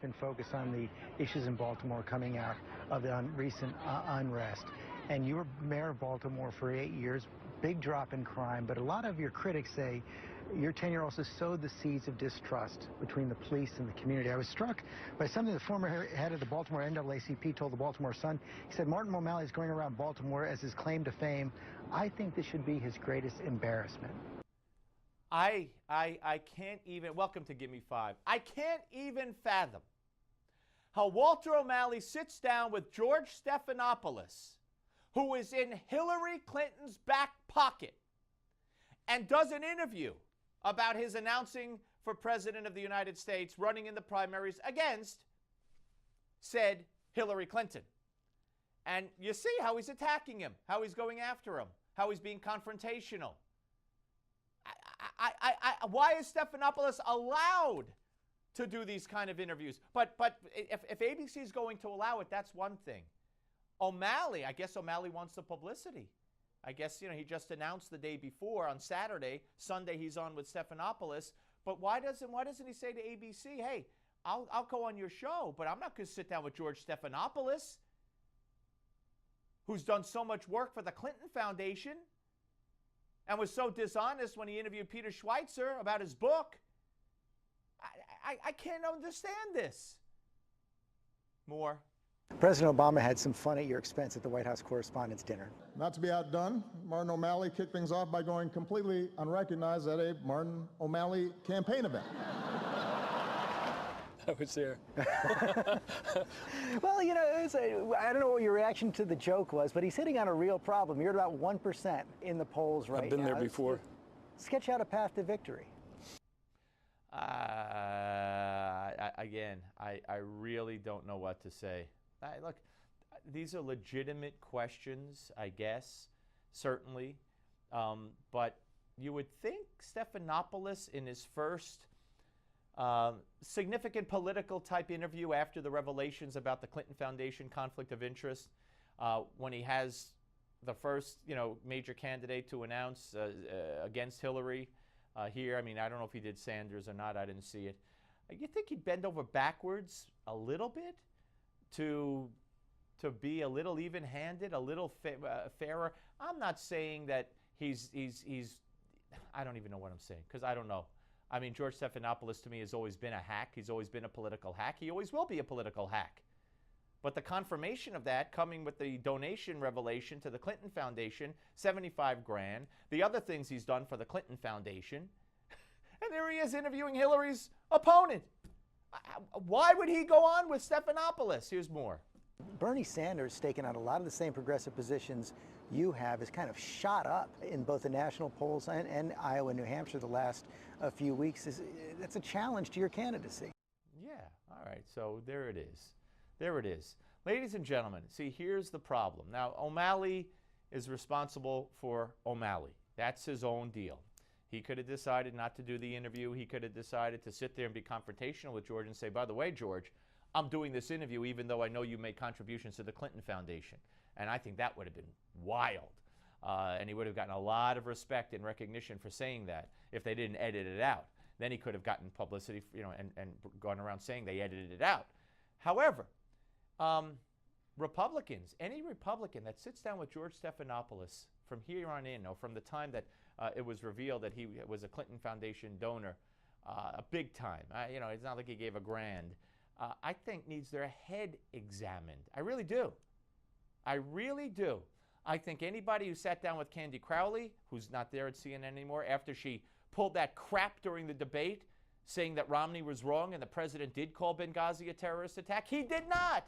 been focused on the issues in Baltimore coming out of the recent unrest. And you were mayor of Baltimore for 8 years, big drop in crime, but a lot of your critics say your tenure also sowed the seeds of distrust between the police and the community. I was struck by something the former head of the Baltimore NAACP told the Baltimore Sun. He said Martin O'Malley is going around Baltimore as his claim to fame. I think this should be his greatest embarrassment. I can't even, welcome to Give Me Five. I can't even fathom how Walter O'Malley sits down with George Stephanopoulos, who is in Hillary Clinton's back pocket, and does an interview about his announcing for President of the United States, running in the primaries against said Hillary Clinton. And you see how he's attacking him, how he's going after him, how he's being confrontational. Why is Stephanopoulos allowed to do these kind of interviews? But if ABC is going to allow it, that's one thing. O'Malley, I guess O'Malley wants the publicity. I guess, he just announced the day before on Saturday. Sunday he's on with Stephanopoulos. But why doesn't he say to ABC, hey, I'll go on your show, but I'm not going to sit down with George Stephanopoulos, who's done so much work for the Clinton Foundation and was so dishonest when he interviewed Peter Schweitzer about his book. I can't understand this. More. President Obama had some fun at your expense at the White House Correspondents' Dinner. Not to be outdone, Martin O'Malley kicked things off by going completely unrecognized at a Martin O'Malley campaign event. I was there. Well, I don't know what your reaction to the joke was, but he's hitting on a real problem. You're at about 1% in the polls right now. I've been there before. Sketch out a path to victory. Again, I really don't know what to say. Look, these are legitimate questions, I guess, certainly. But you would think Stephanopoulos, in his first significant political type interview after the revelations about the Clinton Foundation conflict of interest, when he has the first, major candidate to announce against Hillary here. I mean, I don't know if he did Sanders or not. I didn't see it. You think he'd bend over backwards a little bit to be a little even-handed, a little fairer? I'm not saying that he's I don't even know what I'm saying, because I don't know. I mean, George Stephanopoulos to me has always been a hack. He's always been a political hack. He always will be a political hack. But the confirmation of that coming with the donation revelation to the Clinton Foundation, $75 grand, the other things he's done for the Clinton Foundation, and there he is interviewing Hillary's opponent. Why would he go on with Stephanopoulos? Here's more. Bernie Sanders, taking on a lot of the same progressive positions you have, has kind of shot up in both the national polls and Iowa and New Hampshire the last few weeks. That's a challenge to your candidacy. Yeah, all right, so there it is. There it is. Ladies and gentlemen, see, here's the problem. Now, O'Malley is responsible for O'Malley. That's his own deal. He could have decided not to do the interview. He could have decided to sit there and be confrontational with George and say, by the way, George, I'm doing this interview even though I know you made contributions to the Clinton Foundation. And I think that would have been wild. And he would have gotten a lot of respect and recognition for saying that if they didn't edit it out. Then he could have gotten publicity, and gone around saying they edited it out. However, Republicans, any Republican that sits down with George Stephanopoulos from here on in, or from the time that it was revealed that he was a Clinton Foundation donor, a big time, it's not like he gave $1 grand, I think needs their head examined. I really do. I really do. I think anybody who sat down with Candy Crowley, who's not there at CNN anymore, after she pulled that crap during the debate, saying that Romney was wrong and the president did call Benghazi a terrorist attack. He did not.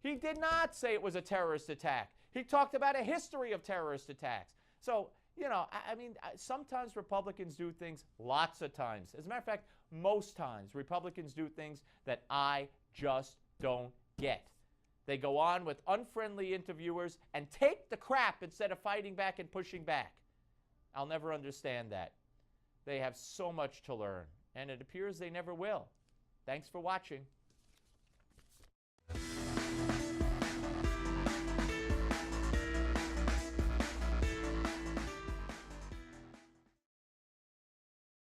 He did not say it was a terrorist attack. He talked about a history of terrorist attacks. So, I mean, sometimes Republicans do things, lots of times. As a matter of fact, most times Republicans do things that I just don't get. They go on with unfriendly interviewers and take the crap instead of fighting back and pushing back. I'll never understand that. They have so much to learn, and it appears they never will. Thanks for watching.